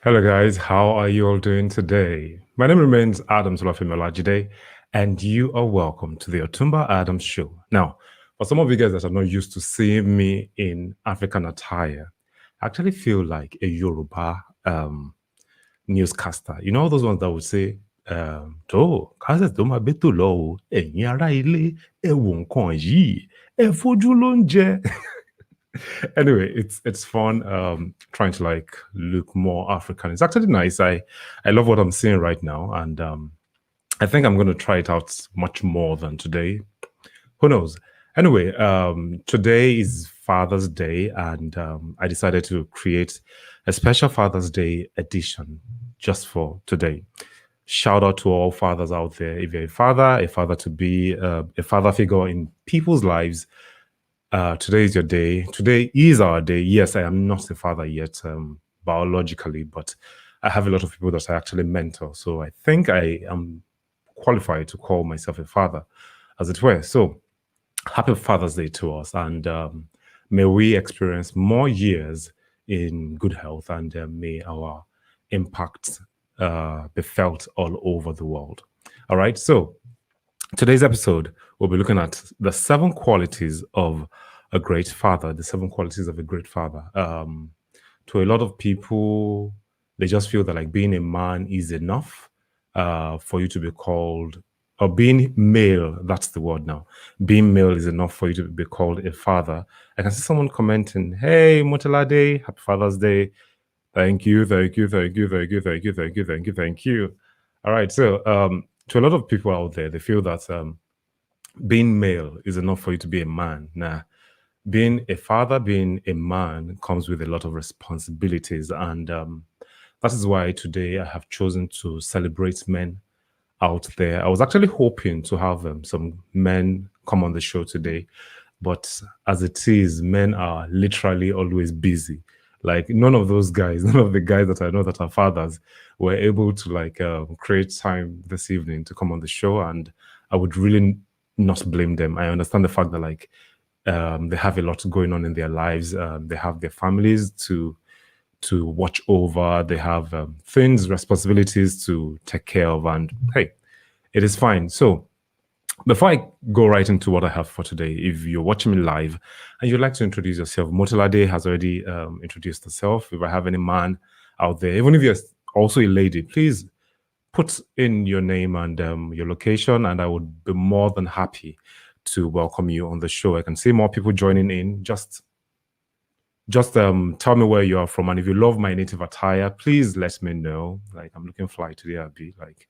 Hello, guys. How are you all doing today? My name remains Adams Olafemi, and you are welcome to the Otumba Adams Show. Now, for some of you guys that are not used to seeing me in African attire, I actually feel like a Yoruba newscaster. You know, those ones that would say, tó kásẹ̀ tó máa bẹ́tò lọ o, ẹ̀yin ará ilé, ẹ wo nǹkan yìí, ẹ fojú ló ń jẹ. Anyway, it's fun trying to like look more African. It's actually nice. I love what I'm seeing right now, and I think I'm going to try it out much more than today. Who knows? Anyway, today is Father's Day, and I decided to create a special Father's Day edition just for today. Shout out to all fathers out there. If you're a father to be, a father figure in people's lives, today is your day. Today is our day. Yes, I am not a father yet, biologically, but I have a lot of people that I actually mentor. So I think I am qualified to call myself a father, as it were. So happy Father's Day to us, and may we experience more years in good health, and may our impact be felt all over the world. All right. So today's episode, we'll be looking at the 7 qualities of a great father, the 7 qualities of a great father. To a lot of people, they just feel that like being a man is enough for you to be called, or being male, that's the word now. Being male is enough for you to be called a father. I can see someone commenting, hey, Motelade, happy Father's Day. Thank you, thank you, thank you, thank you, thank you, thank you, thank you, thank you. All right. So to a lot of people out there, they feel that being male is enough for you to be a man. Nah, being a father, being a man comes with a lot of responsibilities. And that is why today I have chosen to celebrate men out there. I was actually hoping to have some men come on the show today, but as it is, men are literally always busy. Like none of those guys, none of the guys that I know that are fathers were able to like create time this evening to come on the show, and I would really not blame them. I understand the fact that like they have a lot going on in their lives. They have their families to watch over. They have things, responsibilities to take care of, and hey, it is fine. So before I go right into what I have for today, if you're watching me live and you'd like to introduce yourself, Motilade has already introduced herself. If I have any man out there, even if you're also a lady, please put in your name and your location, and I would be more than happy to welcome you on the show. I can see more people joining in. Just tell me where you are from, and if you love my native attire, please let me know. Like I'm looking fly today, Abby. Like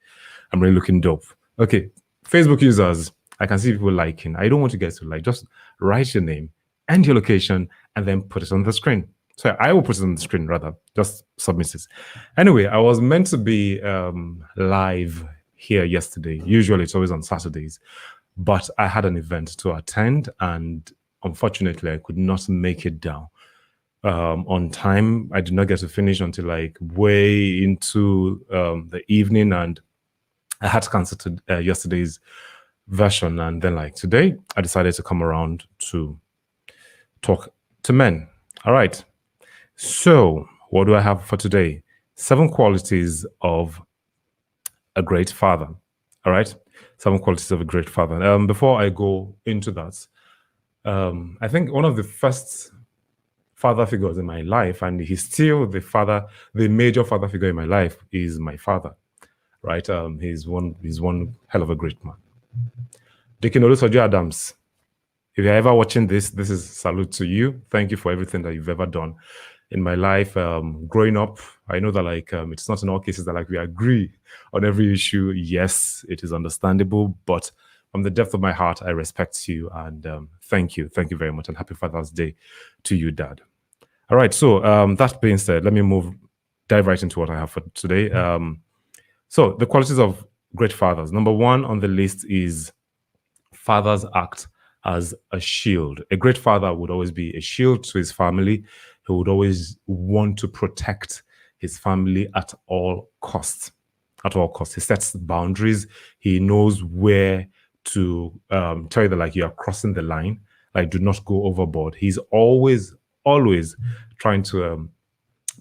I'm really looking dope. Okay, Facebook users, I can see people liking. I don't want you guys to like. Just write your name and your location, and then put it on the screen. So I will put it on the screen rather. Just submit it. Anyway, I was meant to be live here yesterday. Usually it's always on Saturdays, but I had an event to attend, and unfortunately, I could not make it down on time. I did not get to finish until like way into the evening, and I had to cancel yesterday's version. And then like today, I decided to come around to talk to men. All right. So what do I have for today? 7 qualities of a great father. All right. 7 qualities of a great father. Before I go into that, I think one of the first father figures in my life, and he's still the major father figure in my life, is my father. Right? He's one hell of a great man. Deacon Olusoji Adams, if you're ever watching this is salute to you. Thank you for everything that you've ever done in my life. Growing up, I know that like it's not in all cases that like we agree on every issue. Yes, it is understandable, but from the depth of my heart, I respect you, and thank you very much, and happy Father's Day to you, Dad. All right, so that being said, let me dive right into what I have for today. So the qualities of great fathers. Number 1 on the list is fathers act as a shield. A great father would always be a shield to his family. He would always want to protect his family at all costs. At all costs. He sets boundaries. He knows where to tell you that like you are crossing the line. Like do not go overboard. He's always trying to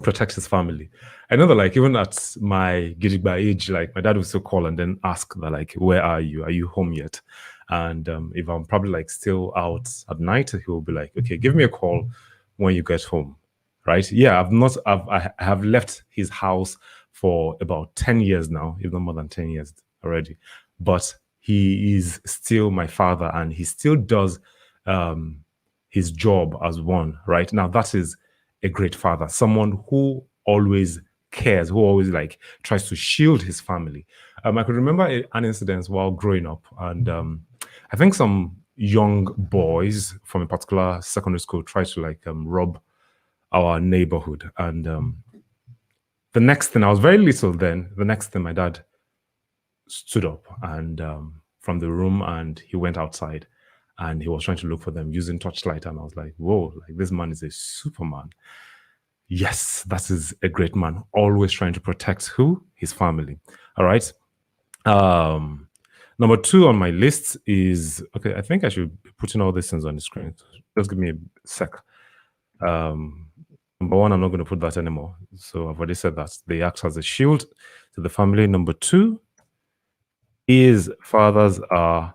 protect his family. I know that like even at my Gidigba age, like my dad would still call and then ask that like, where are you? Are you home yet? And if I'm probably like still out at night, he will be like, okay, give me a call when you get home. Right? Yeah, I have left his house for about 10 years now, if not more than 10 years already. But he is still my father and he still does his job as one, right? Now that is a great father, someone who always cares, who always like tries to shield his family. I could remember an incident while growing up, and I think some young boys from a particular secondary school tried to like rob our neighborhood. And the next thing, I was very little then. The next thing, my dad stood up and from the room, and he went outside, and he was trying to look for them using torchlight. And I was like, "Whoa! Like this man is a Superman." Yes, that is a great man. Always trying to protect who? His family. All right. Number 2 on my list is okay. I think I should be putting all these things on the screen. Just give me a sec. Number 1, I'm not going to put that anymore. So I've already said that. They act as a shield to the family. Number 2 is fathers are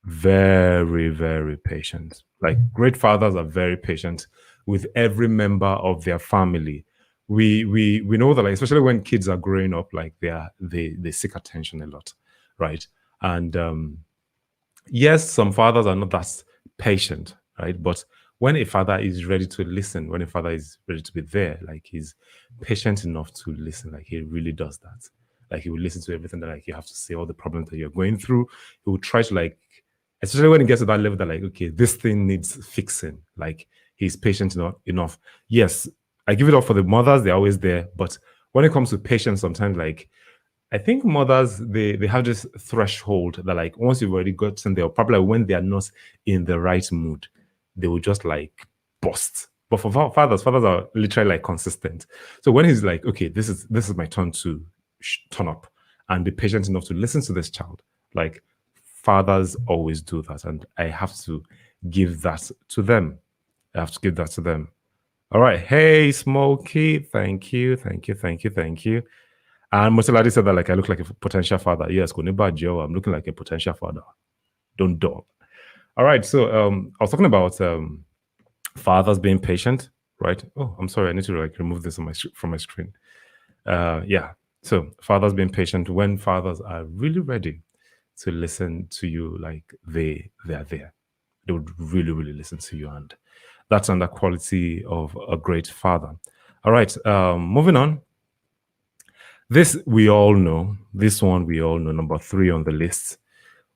very, very patient. Like great fathers are very patient with every member of their family. We know that, like, especially when kids are growing up, like they seek attention a lot, right? And yes, some fathers are not that patient, right? But when a father is ready to listen, when a father is ready to be there, like he's patient enough to listen, like he really does that. Like he will listen to everything that like you have to say, all the problems that you're going through. He will try to like, especially when it gets to that level that like, okay, this thing needs fixing. Like he's patient enough. Yes, I give it up for the mothers, they're always there. But when it comes to patience, sometimes like I think mothers they have this threshold that like once you've already gotten there, probably when they are not in the right mood, they will just like bust. But for fathers are literally like consistent. So when he's like, okay, this is my turn to turn up and be patient enough to listen to this child, like fathers always do that, and I have to give that to them. I have to give that to them. All right, hey Smokey, thank you. And Moseladi said that like I look like a potential father. Yes, Koniba Joe, I'm looking like a potential father. Don't dog. All right, so I was talking about fathers being patient, right? Oh, I'm sorry, I need to like remove this from my screen. Yeah, so fathers being patient when fathers are really ready to listen to you, like they are there. They would really, really listen to you, and that's another quality of a great father. All right, moving on. This we all know. This one we all know. Number 3 on the list,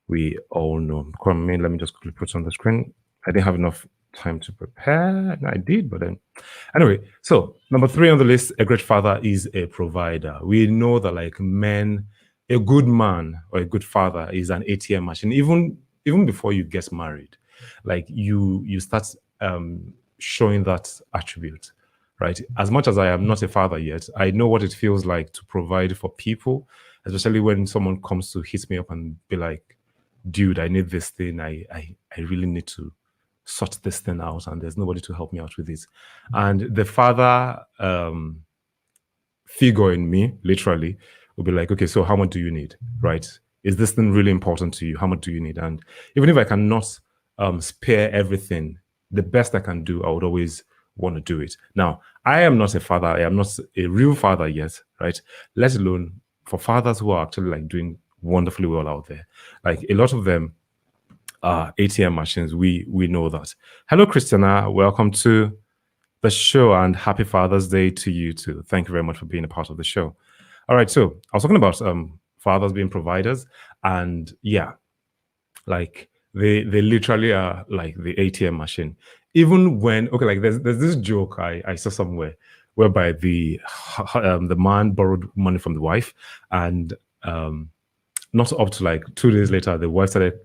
we all know. Come in, let me just quickly put it on the screen. I didn't have enough time to prepare. No, I did, but then anyway. So number 3 on the list, a great father is a provider. We know that like men, a good man or a good father is an ATM machine. Even before you get married, like you start showing that attribute, right? As much as I am not a father yet, I know what it feels like to provide for people, especially when someone comes to hit me up and be like, dude, I need this thing. I really need to sort this thing out, and there's nobody to help me out with it. And the father figure in me, literally, will be like, okay, so how much do you need, right? Is this thing really important to you? How much do you need? And even if I cannot spare everything, the best I can do, I would always want to do it. Now, I am not a father. I am not a real father yet, right? Let alone for fathers who are actually like doing wonderfully well out there. Like a lot of them are ATM machines. We know that. Hello, Christiana. Welcome to the show, and happy Father's Day to you too. Thank you very much for being a part of the show. All right, so I was talking about fathers being providers, and yeah, like they literally are like the ATM machine. Even when like there's this joke I saw somewhere whereby the man borrowed money from the wife, and not up to like 2 days later, the wife started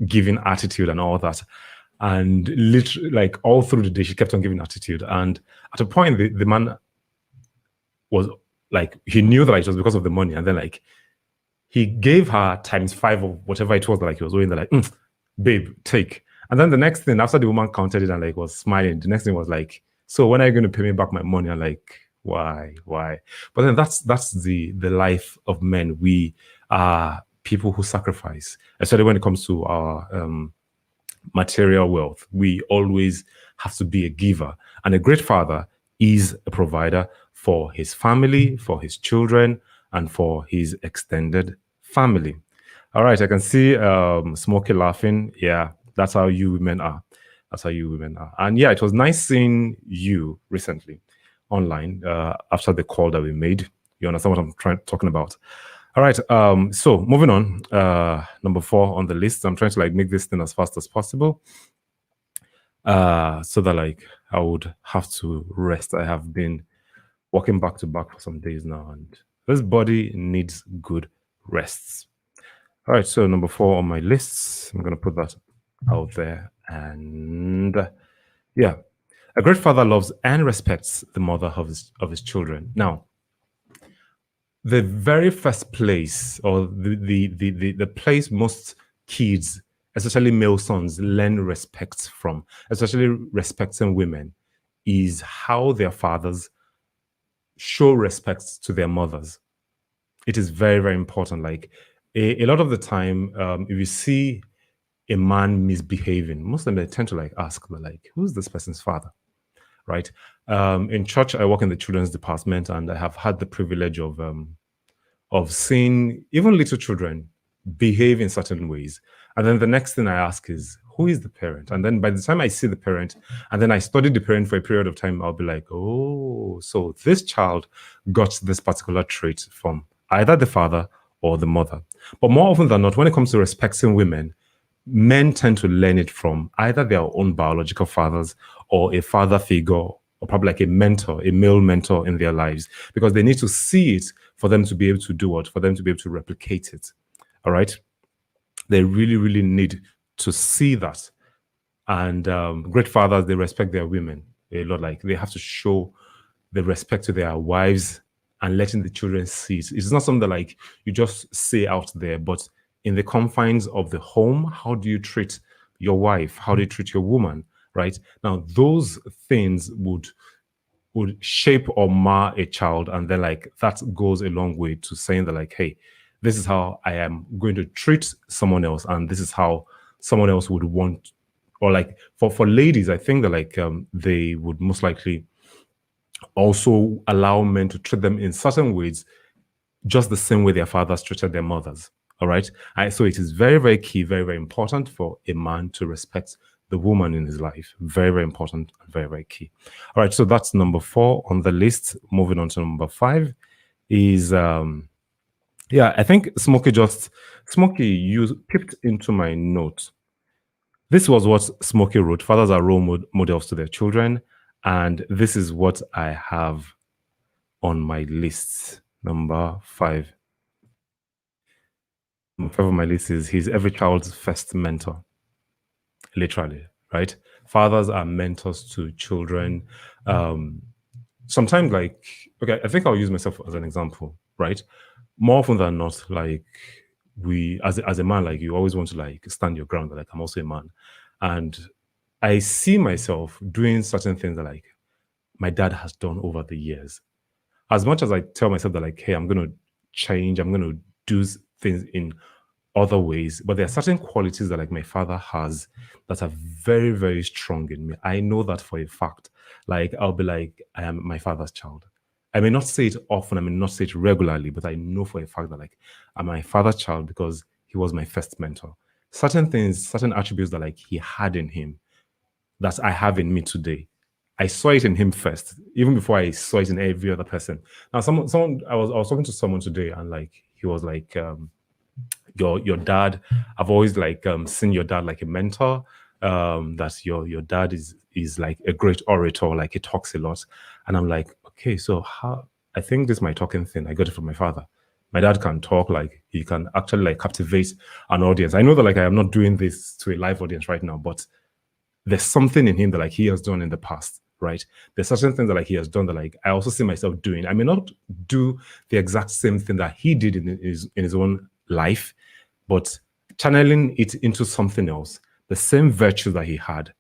giving attitude and all that. And literally, like all through the day, she kept on giving attitude. And at a point, the man was like, he knew that like, it was because of the money. And then like, he gave her ×5 of whatever it was that like he was owing. They're like, babe, take. And then the next thing, after the woman counted it and like was smiling, the next thing was like, so when are you going to pay me back my money? And like, Why? But then that's the life of men. We are people who sacrifice, especially when it comes to our material wealth. We always have to be a giver, and a great father is a provider for his family, for his children, and for his extended family. All right, I can see Smokey laughing. Yeah, that's how you women are. That's how you women are. And yeah, it was nice seeing you recently online after the call that we made. You understand what I'm talking about? All right. So moving on, number 4 on the list. I'm trying to like make this thing as fast as possible, so that like I would have to rest. I have been walking back to back for some days now, and this body needs good rests. All right. So number 4 on my list, I'm gonna put that out there, and yeah, a great father loves and respects the mother of his children. Now, the very first place, or the place most kids, especially male sons, learn respect from, especially respecting women, is how their fathers show respect to their mothers. It is very, very important. Like a lot of the time, if you see a man misbehaving, most of them they tend to like ask, like, who's this person's father? Right? In church, I work in the children's department, and I have had the privilege of seeing even little children behave in certain ways. And then the next thing I ask is, who is the parent? And then by the time I see the parent, and then I study the parent for a period of time, I'll be like, oh, so this child got this particular trait from either the father or the mother. But more often than not, when it comes to respecting women, men tend to learn it from either their own biological fathers or a father figure, or probably like a mentor, a male mentor in their lives, because they need to see it for them to be able to do what? For them to be able to replicate it. All right? They really, really need to see that. And great fathers, they respect their women a lot. Like they have to show the respect to their wives and letting the children see it. It's not something that like you just say out there, but in the confines of the home, how do you treat your wife? How do you treat your woman? Right? Now, those things would shape or mar a child, and then like that goes a long way to saying that like, hey, this is how I am going to treat someone else, and this is how someone else would want. Or like for ladies, I think that like they would most likely also allow men to treat them in certain ways, just the same way their fathers treated their mothers. All right. So it is very, very key, very, very important for a man to respect the woman in his life. Very, very important, very, very key. All right. So that's number 4 on the list. Moving on to number 5 is, yeah, I think Smokey, you peeped into my note. This was what Smokey wrote. Fathers are role models to their children. And this is what I have on my list. Number 5. Number 5 on my list is he's every child's first mentor. Literally, right? Fathers are mentors to children. Sometimes, like, okay, I think I'll use myself as an example, right? More often than not, like, we, as a man, like, you always want to, like, stand your ground, like, I'm also a man. And I see myself doing certain things that, like, my dad has done over the years. As much as I tell myself that, like, hey, I'm going to change, I'm going to do things in other ways, but there are certain qualities that like my father has that are very, very strong in me. I know that for a fact. Like I'll be like, I am my father's child. I may not say it often, I may not say it regularly, but I know for a fact that like I'm my father's child because he was my first mentor. Certain things, certain attributes that like he had in him that I have in me today. I saw it in him first, even before I saw it in every other person. Now, someone I was talking to someone today, and like he was like, your dad, I've always like seen your dad like a mentor. That your dad is like a great orator, like he talks a lot. And I'm like, okay, so how, I think this is my talking thing. I got it from my father. My dad can talk, like he can actually like captivate an audience. I know that like I am not doing this to a live audience right now, but there's something in him that like he has done in the past, right? There's certain things that like he has done that like I also see myself doing. I may not do the exact same thing that he did in his own life, but channeling it into something else, the same virtue that he had,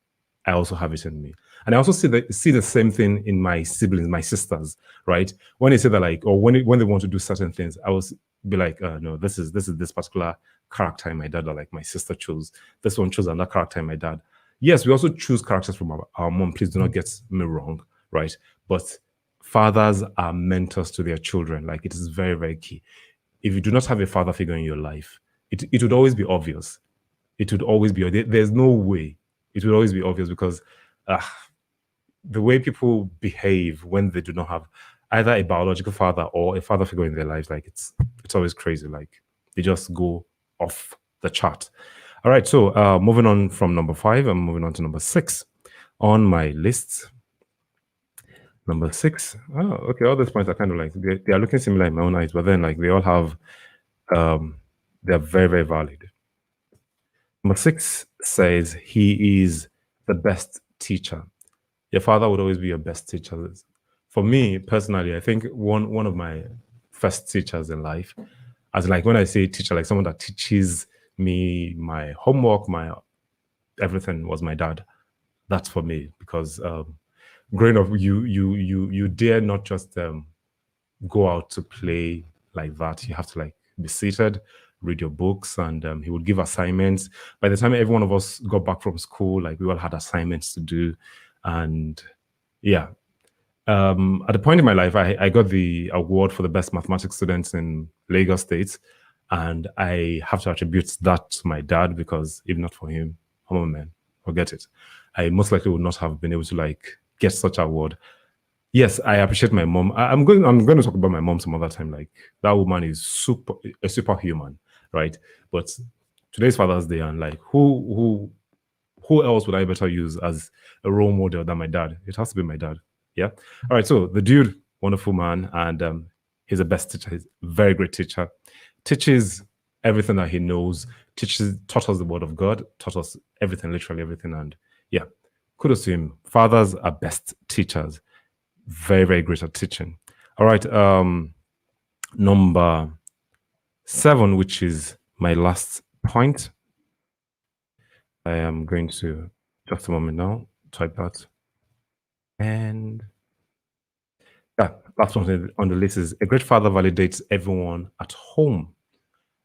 I also have it in me. And I also see the same thing in my siblings, my sisters, right? When they say that, like, or when they want to do certain things, I will be like, no, this is this particular character in my dad, or like my sister chose this one, chose another character in my dad. Yes, we also choose characters from our mom. Please do not get me wrong, right? But fathers are mentors to their children. Like, it is very, very key. If you do not have a father figure in your life, it would always be obvious. It would always be, there's no way. It would always be obvious, because the way people behave when they do not have either a biological father or a father figure in their lives, like, it's always crazy. Like, they just go off the chart. All right, so moving on from number 5, I'm moving on to number 6 on my list. Number 6. Oh, okay. All these points are kind of like, they are looking similar in my own eyes, but then, like, they all have they're very, very valid. Number 6 says he is the best teacher. Your father would always be your best teacher. For me personally, I think one of my first teachers in life, as like when I say teacher, like someone that teaches me my homework, my everything, was my dad. That's for me, because growing up, you dare not just go out to play like that. You have to, like, be seated, read your books, and he would give assignments. By the time every one of us got back from school, like, we all had assignments to do. And yeah, at the point in my life, I got the award for the best mathematics students in Lagos State, and I have to attribute that to my dad, because if not for him, oh man, forget it. I most likely would not have been able to, like, get such award. Yes, I appreciate my mom. I'm going to talk about my mom some other time. Like, that woman is a superhuman, right? But today's Father's Day, and like, who else would I better use as a role model than my dad? It has to be my dad. Yeah. All right. So the dude, wonderful man, and he's the best teacher. He's a very great teacher. Teaches everything that he knows. Taught us the word of God. Taught us everything, literally everything. And yeah, kudos to him. Fathers are best teachers. Very, very great at teaching. All right. Number 7, which is my last point. I am going to, just a moment now, type that. And yeah, last one on the list is, a great father validates everyone at home.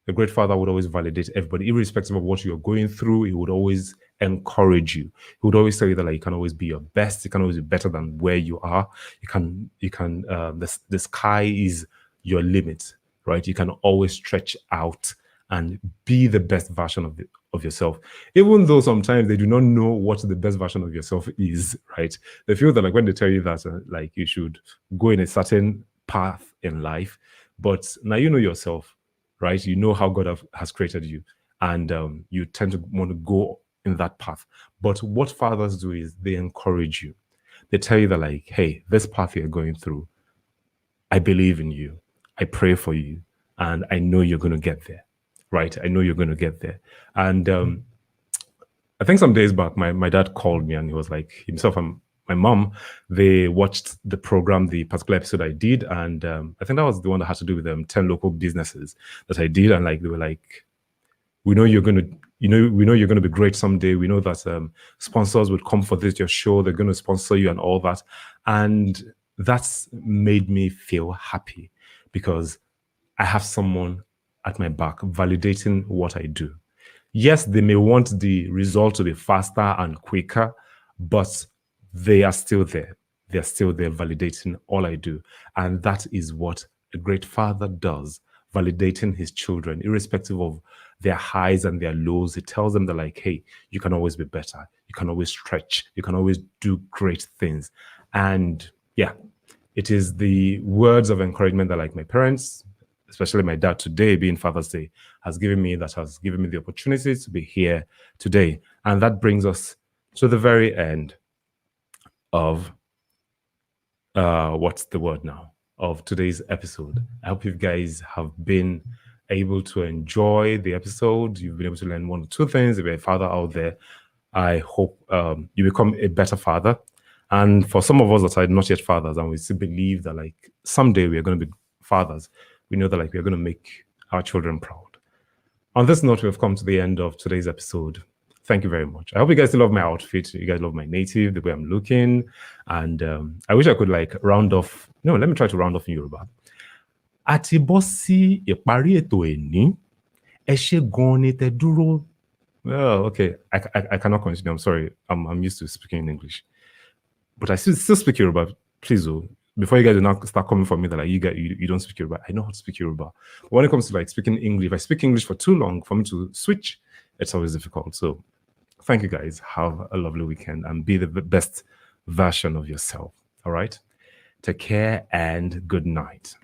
A great father would always validate everybody, irrespective of what you're going through. He would always encourage you. He would always tell you that, like, you can always be your best. You can always be better than where you are. The sky is your limit, right? You can always stretch out and be the best version of yourself. Even though sometimes they do not know what the best version of yourself is, right? They feel that, like, when they tell you that, like, you should go in a certain path in life, but now you know yourself, right? You know how God has created you, and you tend to want to go in that path. But what fathers do is they encourage you. They tell you that, like, hey, this path you're going through, I believe in you. I pray for you, and I know you're going to get there, right? I know you're going to get there. And I think some days back, my dad called me, and he was like, himself and my mom, they watched the program, the particular episode I did, and I think that was the one that had to do with 10 local businesses that I did, and like, they were like, we know you're gonna, we know you're gonna be great someday. We know that sponsors would come for your show. They're gonna sponsor you and all that, and that's made me feel happy, because I have someone at my back validating what I do. Yes, they may want the result to be faster and quicker, but they are still there. They're still there validating all I do. And that is what a great father does, validating his children, irrespective of their highs and their lows. It tells them that, like, hey, you can always be better. You can always stretch. You can always do great things. And yeah, it is the words of encouragement that, like, my parents, especially my dad today, being Father's Day, has given me the opportunity to be here today. And that brings us to the very end of what's the word now, of today's episode. I hope you guys have been able to enjoy the episode. You've been able to learn 1 or 2 things. If you're a father out there, I hope you become a better father. And for some of us that are not yet fathers, and we still believe that, like, someday we are going to be fathers, we know that, like, we are going to make our children proud. On this note, we have come to the end of today's episode. thank you very much. I hope you guys love my outfit. You guys love my native, the way I'm looking. And I wish I could like round off. No, let me try to round off in Yoruba. Àti bọ́ sí ìparí ètò èní, ẹ ṣé gan ni tẹ́ dúró. Oh, okay. I cannot continue. I'm sorry. I'm used to speaking in English. But I still speak Yoruba. Please, before you guys do not start coming for me that like you don't speak Yoruba. I know how to speak Yoruba. But when it comes to like speaking English, if I speak English for too long, for me to switch, it's always difficult. So thank you guys. Have a lovely weekend and be the best version of yourself. All right. Take care and good night.